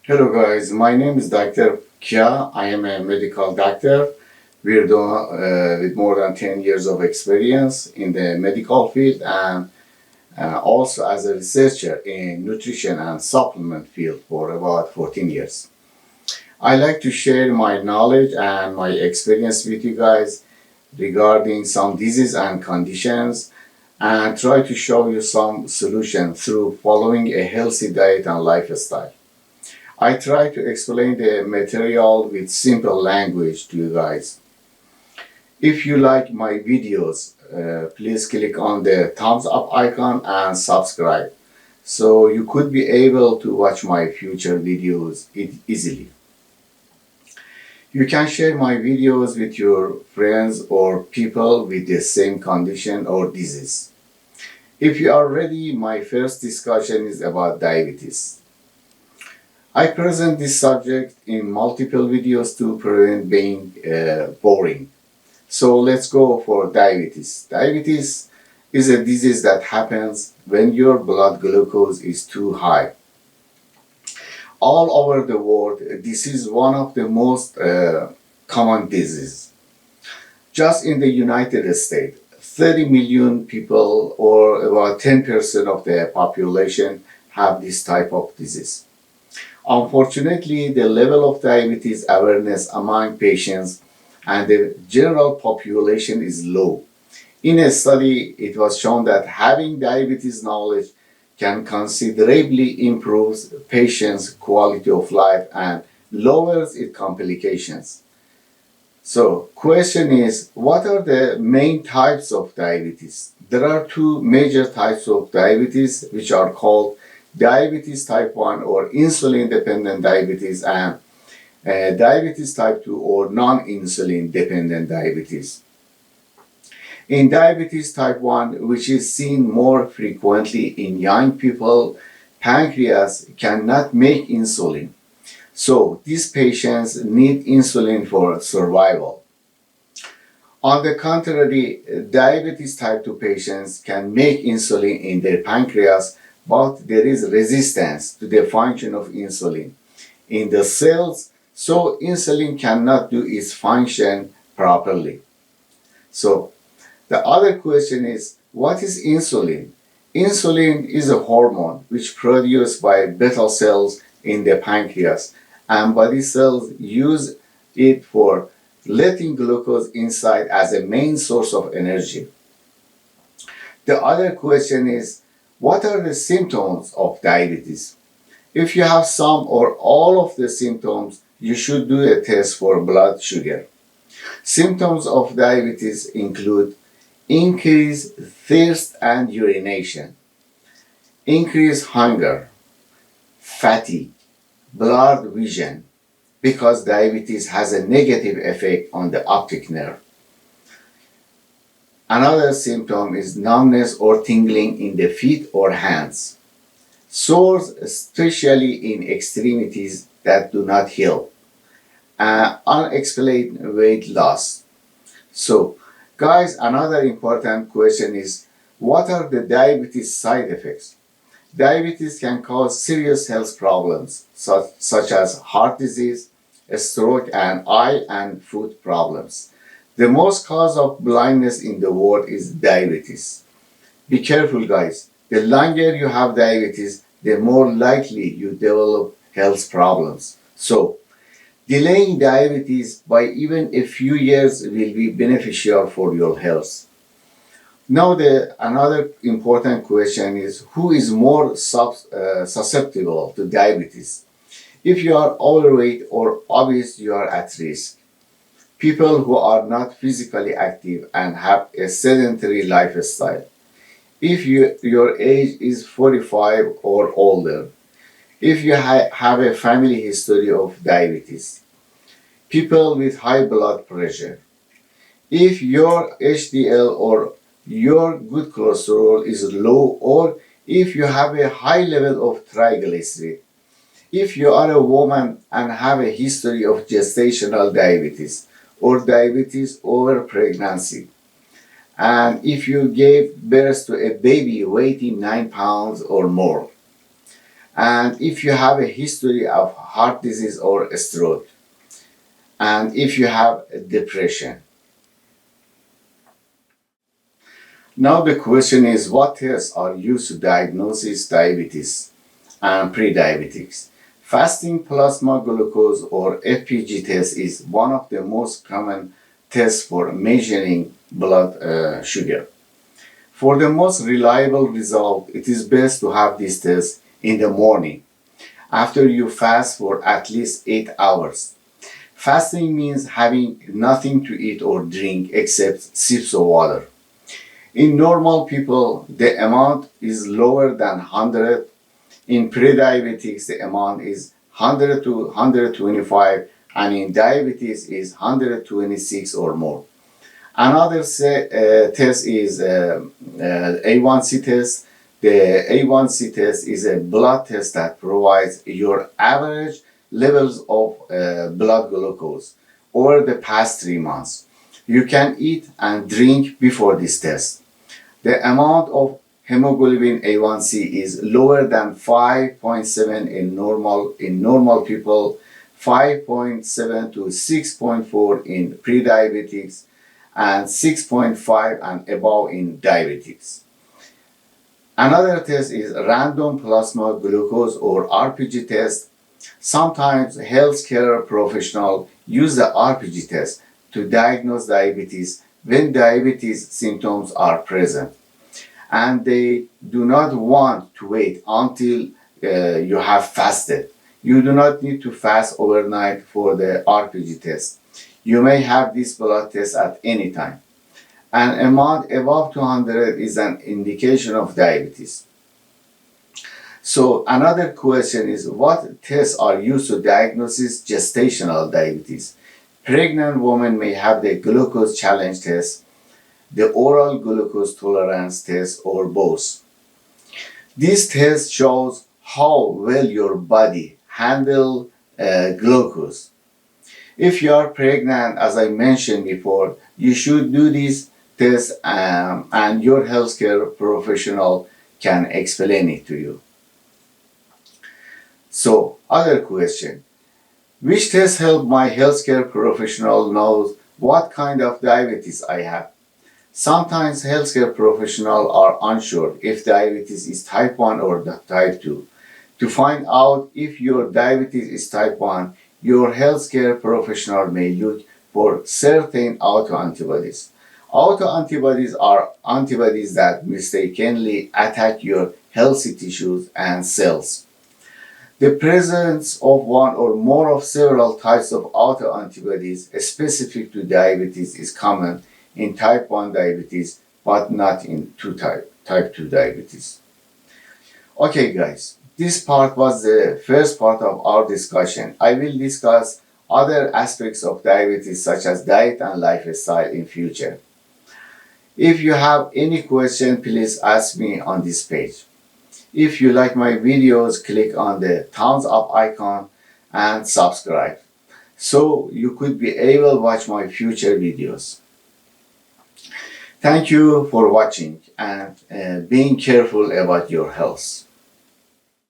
Hello guys, my name is Dr. Kya. I am a medical doctor. We're doing with more than 10 years of experience in the medical field and also as a researcher in nutrition and supplement field for about 14 years. I like to share my knowledge and my experience with you guys regarding some diseases and conditions and try to show you some solution through following a healthy diet and lifestyle. I try to explain the material with simple language to you guys. If you like my videos, please click on the thumbs up icon and subscribe so you could be able to watch my future videos easily. You can share my videos with your friends or people with the same condition or disease. If you are ready, my first discussion is about diabetes. I present this subject in multiple videos to prevent being boring. So let's go for diabetes. Diabetes is a disease that happens when your blood glucose is too high. All over the world, this is one of the most common diseases. Just in the United States, 30 million people, or about 10% of the population, have this type of disease. Unfortunately, the level of diabetes awareness among patients and the general population is low. In a study, it was shown that having diabetes knowledge can considerably improve patients' quality of life and lowers its complications. So, question is, what are the main types of diabetes? There are two major types of diabetes which are called diabetes type 1 or insulin dependent diabetes and diabetes type 2 or non-insulin dependent diabetes. In diabetes type 1, which is seen more frequently in young people, pancreas cannot make insulin. So these patients need insulin for survival. On the contrary, diabetes type 2 patients can make insulin in their pancreas, but there is resistance to the function of insulin in the cells, so insulin cannot do its function properly. So the other question is, what is insulin? Insulin is a hormone which produced by beta cells in the pancreas, and body cells use it for letting glucose inside as a main source of energy. The other question is, what are the symptoms of diabetes? If you have some or all of the symptoms, you should do a test for blood sugar. Symptoms of diabetes include increased thirst and urination, increased hunger, fatigue, blurred vision, because diabetes has a negative effect on the optic nerve. Another symptom is numbness or tingling in the feet or hands, sores, especially in extremities that do not heal, unexplained weight loss. So, guys, another important question is, what are the diabetes side effects? Diabetes can cause serious health problems such as heart disease, stroke, and eye and foot problems. The most cause of blindness in the world is diabetes. Be careful, guys. The longer you have diabetes, the more likely you develop health problems. So, delaying diabetes by even a few years will be beneficial for your health. Now, another important question is, who is more susceptible to diabetes? If you are overweight or obese, you are at risk. People who are not physically active and have a sedentary lifestyle. If your age is 45 or older. If you have a family history of diabetes. People with high blood pressure. If your HDL or your good cholesterol is low, or if you have a high level of triglyceride. If you are a woman and have a history of gestational diabetes or diabetes over pregnancy, and if you gave birth to a baby weighing 9 pounds or more, and if you have a history of heart disease or a stroke, and if you have depression. Now the question is, what tests are used to diagnose diabetes and pre-diabetics? Fasting plasma glucose or FPG test is one of the most common tests for measuring blood sugar. For the most reliable result, it is best to have this test in the morning after you fast for at least 8 hours. Fasting means having nothing to eat or drink except sips of water. In normal people, the amount is lower than 100. In pre-diabetics, the amount is 100 to 125, and in diabetes is 126 or more. Another test is A1C test. The A1C test is a blood test that provides your average levels of blood glucose over the past 3 months. You can eat and drink before this test. The amount of hemoglobin A1C is lower than 5.7 in normal people, 5.7 to 6.4 in pre-diabetics, and 6.5 and above in diabetics. Another test is random plasma glucose or RPG test. Sometimes healthcare professionals use the RPG test to diagnose diabetes when diabetes symptoms are present, and they do not want to wait until you have fasted. You do not need to fast overnight for the RPG test. You may have this blood test at any time. An amount above 200 is an indication of diabetes. So another question is, what tests are used to diagnose gestational diabetes? Pregnant women may have the glucose challenge test, the oral glucose tolerance test, or both. This test shows how well your body handles glucose. If you are pregnant, as I mentioned before, you should do this test, and your healthcare professional can explain it to you. So, other question. Which test help my healthcare professional knows what kind of diabetes I have? Sometimes healthcare professionals are unsure if diabetes is type 1 or type 2. To find out if your diabetes is type 1, your healthcare professional may look for certain autoantibodies. Autoantibodies are antibodies that mistakenly attack your healthy tissues and cells. The presence of one or more of several types of autoantibodies specific to diabetes is common in type 1 diabetes, but not in type 2 diabetes. Okay, guys, this part was the first part of our discussion. I will discuss other aspects of diabetes such as diet and lifestyle in future. If you have any question, please ask me on this page. If you like my videos, click on the thumbs up icon and subscribe so you could be able to watch my future videos. Thank you for watching and being careful about your health.